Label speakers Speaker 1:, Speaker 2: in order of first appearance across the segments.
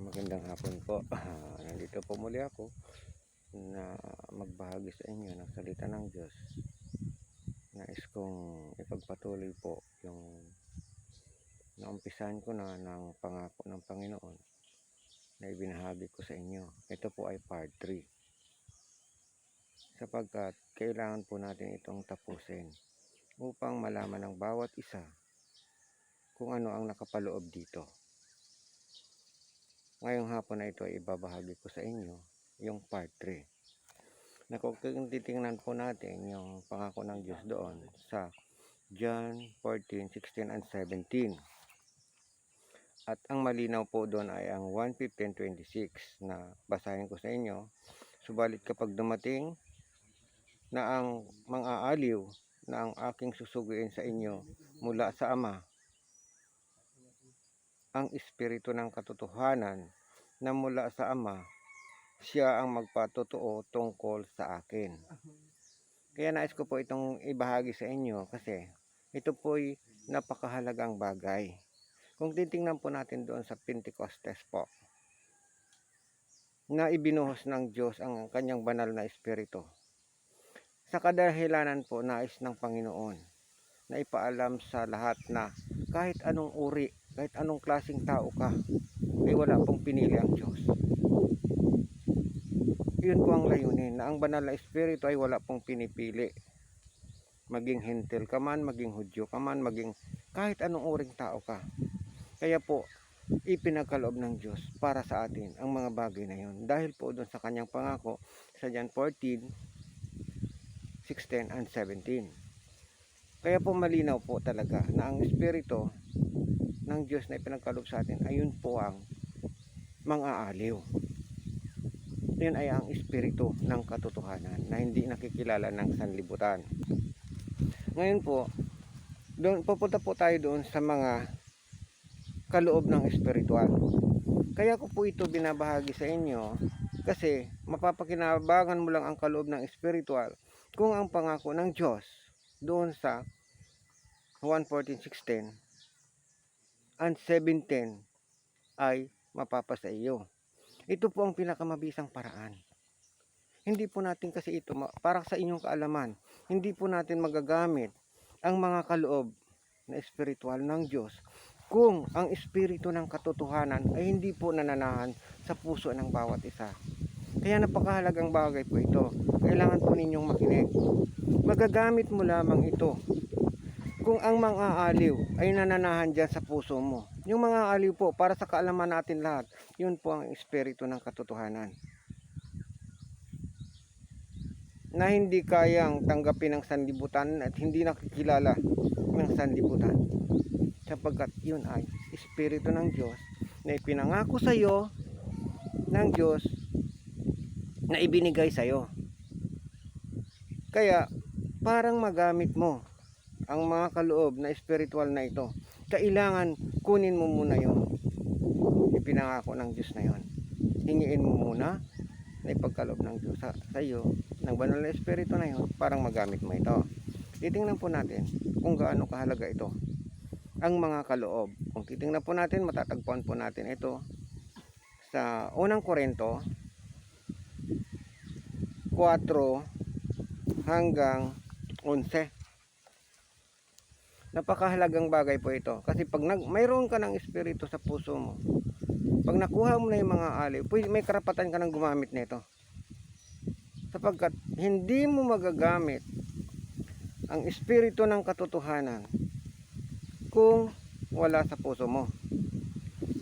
Speaker 1: Magandang hapon po. Nandito po muli ako na magbahagi sa inyo ng salita ng Diyos. Nais kong ipagpatuloy po yung naumpisahan ko na ng pangako ng Panginoon na ibinahagi ko sa inyo. Ito po ay part 3. Sapagkat kailangan po natin itong tapusin upang malaman ng bawat isa kung ano ang nakapaloob dito. Ngayong hapon na ito ay ibabahagi ko sa inyo yung part 3. Na kung titingnan po natin yung pangako ng Diyos doon sa John 14:16 and 17. At ang malinaw po doon ay ang 1:15-26 na basahin ko sa inyo. Subalit kapag dumating na ang mang-aaliw na ang aking susuguin sa inyo mula sa Ama, ang Espiritu ng katotohanan na mula sa Ama, siya ang magpatotoo tungkol sa akin. Kaya nais ko po itong ibahagi sa inyo kasi ito po'y napakahalagang bagay. Kung titingnan po natin doon sa Pentecostes po, na ibinuhos ng Diyos ang kanyang banal na Espiritu. Sa kadahilanan po nais ng Panginoon na ipaalam sa lahat na kahit anong uri, kahit anong klaseng tao ka, ay wala pong pinili ang Diyos. Yun po ang layunin, na ang banal na Espiritu ay wala pong pinipili. Maging Hentil ka man, maging Hudyo ka man, maging kahit anong uring tao ka. Kaya po, ipinagkaloob ng Diyos para sa atin ang mga bagay na yun. Dahil po doon sa kanyang pangako sa John 14:16 and 17. Kaya po malinaw po talaga na ang Espiritu ng Diyos na ipinagkaloob sa atin, ayun po ang mang-aaliw. Yun ay ang Espiritu ng katotohanan na hindi nakikilala ng sanlibutan. Ngayon po, doon, pupunta po tayo doon sa mga kaloob ng espiritual. Kaya ko po ito binabahagi sa inyo kasi mapapakinabangan mo lang ang kaloob ng espiritual kung ang pangako ng Diyos doon sa 1:14-16 and 17 ay mapapasa iyo. Ito po ang pinakamabisang paraan. Hindi po natin kasi ito, para sa inyong kaalaman, hindi po natin magagamit ang mga kaloob na espiritual ng Diyos kung ang espiritu ng katotohanan ay hindi po nananahan sa puso ng bawat isa. Kaya napakahalagang bagay po ito. Kailangan po ninyong makinig. Magagamit mo lamang ito kung ang mga aliw ay nananahan dyan sa puso mo. Yung mga aliw po, para sa kaalaman natin lahat, yun po ang espiritu ng katotohanan. Na hindi kayang tanggapin ng sanlibutan at hindi nakikilala ng sanlibutan. Sapagkat yun ay Espiritu ng Diyos na ipinangako sa iyo ng Diyos na ibinigay sa iyo. Kaya parang magamit mo ang mga kaloob na espiritual na ito, kailangan kunin mo muna yung ipinangako ng Diyos na yon. Hingiin mo muna na ipagkaloob ng Diyos sa iyo ng banal na espiritu na yon, parang magamit mo ito. Titingnan po natin kung gaano kahalaga ito, ang mga kaloob. Kung titingnan po natin, matatagpuan po natin ito sa unang Korinto 4 hanggang 11. Napakahalagang bagay po ito kasi pag mayroon ka ng espiritu sa puso mo, pag nakuha mo na yung mga aliw, may karapatan ka ng gumamit nito. Sapagkat hindi mo magagamit ang espiritu ng katotohanan kung wala sa puso mo.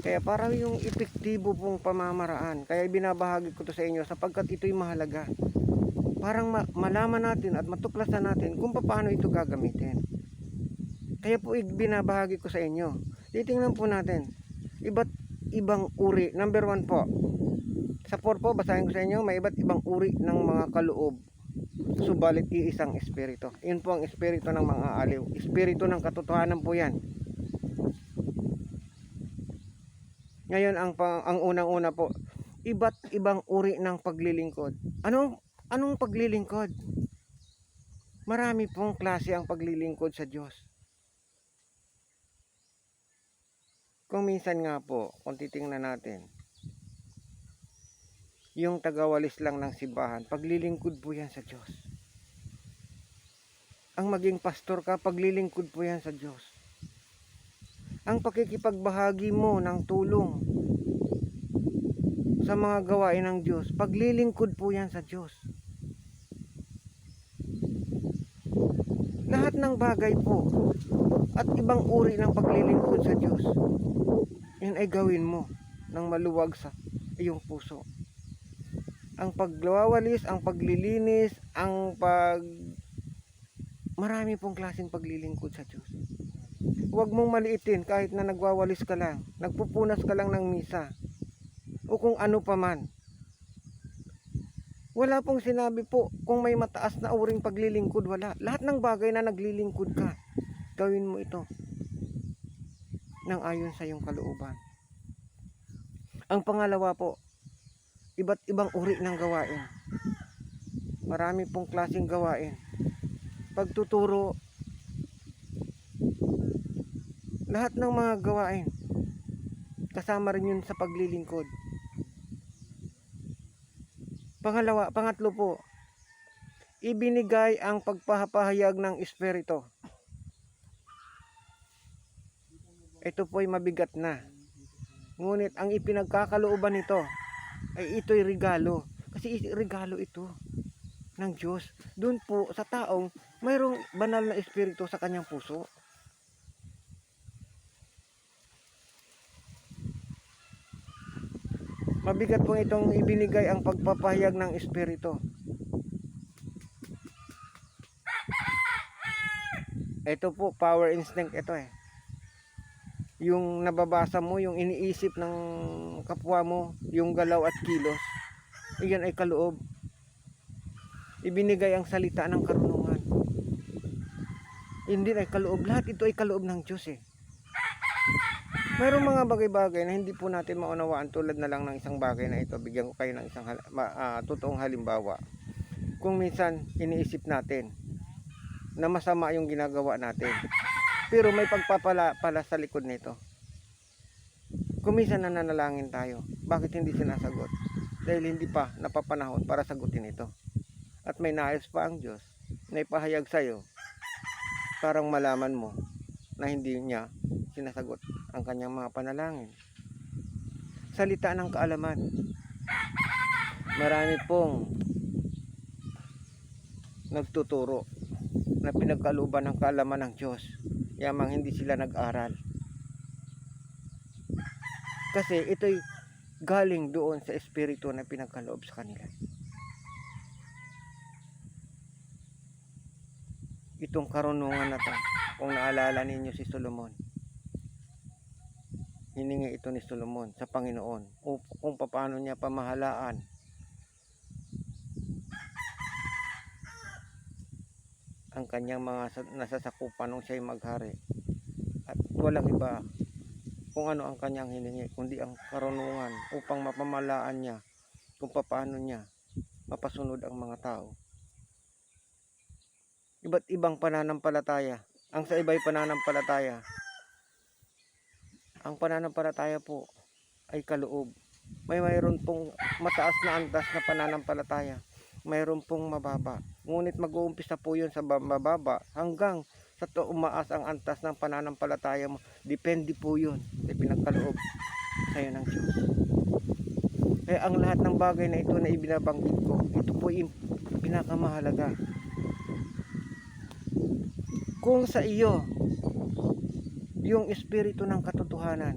Speaker 1: Kaya parang yung epektibo pong pamamaraan, kaya binabahagi ko to sa inyo sapagkat ito'y mahalaga. Parang malaman natin at matuklasan natin kung paano ito gagamitin. Kaya po binabahagi ko sa inyo. Titingnan po natin, iba't ibang uri. Number 1 po, sa 4 po, basahin ko sa inyo, may iba't ibang uri ng mga kaloob. Subalit iisang espiritu. Yun po ang espiritu ng mga aliw. Espiritu ng katotohanan po yan. Ngayon ang unang-una po, iba't ibang uri ng paglilingkod. Anong paglilingkod? Marami pong klase ang paglilingkod sa Diyos. Kung minsan nga po, kung titingnan natin, yung tagawalis lang ng simbahan, paglilingkod po yan sa Diyos. Ang maging pastor ka, paglilingkod po yan sa Diyos. Ang pakikipagbahagi mo ng tulong sa mga gawain ng Diyos, paglilingkod po yan sa Diyos. Lahat ng bagay po at ibang uri ng paglilingkod sa Diyos, yan ay gawin mo ng maluwag sa iyong puso. Ang pagwawalis, ang paglilinis, marami pong klaseng paglilingkod sa Diyos. Huwag mong maliitin kahit na nagwawalis ka lang, nagpupunas ka lang ng misa, o kung ano pa man. Wala pong sinabi po kung may mataas na uring paglilingkod, wala. Lahat ng bagay na naglilingkod ka, gawin mo ito nang ayon sa iyong kalooban. Ang pangalawa po, iba't ibang uri ng gawain. Marami pong klaseng gawain. Pagtuturo, lahat ng mga gawain, kasama rin yun sa paglilingkod. Pangatlo po, ibinigay ang pagpapahayag ng Espiritu. Ito po ay mabigat na. Ngunit ang ipinagkakalooban nito ay ito'y regalo. Kasi regalo ito ng Diyos. Doon po sa taong mayroong banal na Espiritu sa kanyang puso. Mabigat po itong ibinigay ang pagpapahayag ng Espiritu. Ito po, power instinct ito eh. Yung nababasa mo, yung iniisip ng kapwa mo, yung galaw at kilos, iyan ay kaloob. Ibinigay ang salita ng karunungan. Hindi ay kaloob. Lahat ito ay kaloob ng Diyos eh. Mayroong mga bagay-bagay na hindi po natin maunawaan, tulad na lang ng isang bagay na ito. Bigyan ko kayo ng isang totoong halimbawa. Kung minsan iniisip natin na masama yung ginagawa natin, pero may pagpapala pala sa likod nito. Kung minsan nananalangin tayo, bakit hindi sinasagot? Dahil hindi pa napapanahon para sagutin ito. At may nais pa ang Diyos na ipahayag sa'yo, parang malaman mo na hindi niya sinasagot ang kanyang mga panalangin. Salita ng kaalaman. Marami pong nagtuturo na pinagkalooban ng kaalaman ng Diyos, yamang hindi sila nag-aral. Kasi ito'y galing doon sa Espiritu na pinagkaloob sa kanila. Itong karunungan na to, kung naalala ninyo si Solomon, hiningi ito ni Solomon sa Panginoon kung paano niya pamahalaan ang kanyang mga nasasakupan nung siya'y maghari. At walang iba kung ano ang kanyang hiningi, kundi ang karunungan upang mapamahalaan niya kung paano niya mapasunod ang mga tao. Iba't ibang pananampalataya. Ang sa iba'y pananampalataya. Ang pananampalataya po ay kaloob. Mayroon pong mataas na antas na pananampalataya. Mayroon pong mababa. Ngunit mag-uumpisa po yun sa mababa hanggang sa umaas ang antas ng pananampalataya mo. Depende po yun sa pinagkaloob sa'yo ng Diyos. Kaya ang lahat ng bagay na ito na ibinabanggit ko, ito po yung pinakamahalaga. Kung sa iyo yung espiritu ng katotohanan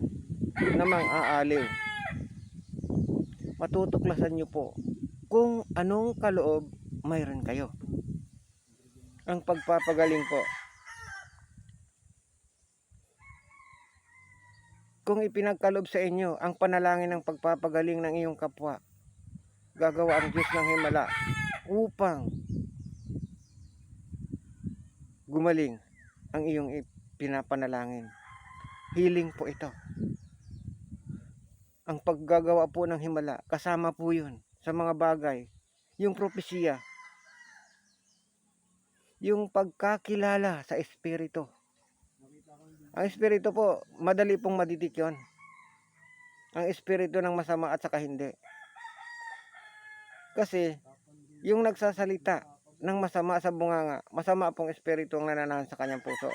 Speaker 1: namang aaliw, matutuklasan nyo po kung anong kaloob mayroon kayo. Ang pagpapagaling po, kung ipinagkaloob sa inyo ang panalangin ng pagpapagaling ng iyong kapwa, gagawa ang Diyos ng himala upang gumaling ang iyong pinapanalangin. Healing po ito. Ang paggagawa po ng himala, kasama po yun sa mga bagay. Yung propesya, yung pagkakilala sa Espiritu. Ang Espiritu po, madali pong madidik yun. Ang Espiritu ng masama at saka hindi. Kasi yung nagsasalita ng masama sa bunganga, masama pong espiritu ang nananahan sa kanyang puso.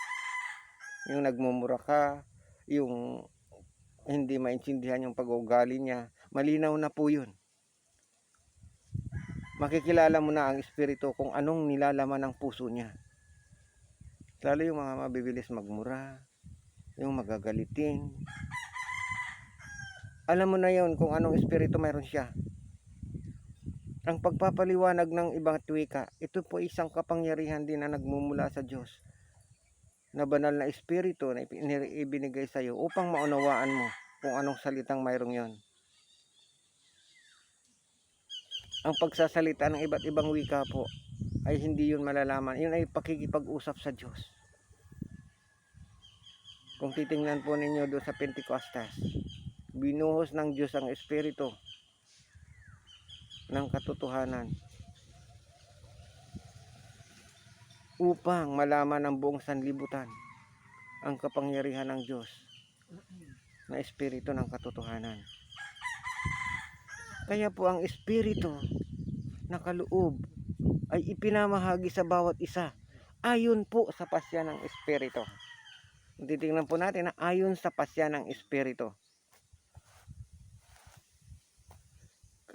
Speaker 1: Yung nagmumura ka, yung hindi maintindihan yung pag-uugali niya, malinaw na po yun. Makikilala mo na ang espiritu kung anong nilalaman ng puso niya. Lalo yung mga mabibilis magmura, yung magagalitin. Alam mo na yun kung anong espiritu mayroon siya. Ang pagpapaliwanag ng ibang wika, ito po isang kapangyarihan din na nagmumula sa Diyos, na banal na espiritu na ibinigay sa iyo upang maunawaan mo kung anong salitang mayroong yon. Ang pagsasalita ng iba't ibang wika po ay hindi yun malalaman. Yun ay pakikipag-usap sa Diyos. Kung titingnan po ninyo doon sa Pentecostas, binuhos ng Diyos ang espiritu ng katotohanan upang malaman ng buong sanlibutan ang kapangyarihan ng Diyos na espiritu ng katotohanan. Kaya po ang espiritu na kaloob ay ipinamahagi sa bawat isa ayon po sa pasya ng espiritu. Titingnan po natin na ayon sa pasya ng espiritu.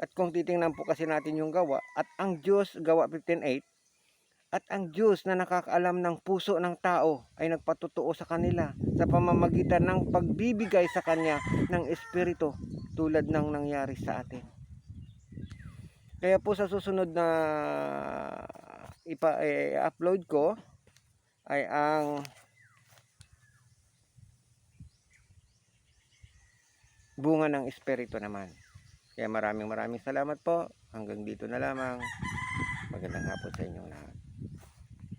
Speaker 1: At kung titingnan po kasi natin yung gawa, at ang Diyos, gawa 15:8, at ang Diyos na nakakaalam ng puso ng tao ay nagpatotoo sa kanila sa pamamagitan ng pagbibigay sa kanya ng espiritu tulad ng nangyari sa atin. Kaya po sa susunod na upload ko ay ang bunga ng espiritu naman. Kaya maraming salamat po. Hanggang dito na lamang. Magandang hapon sa inyong lahat.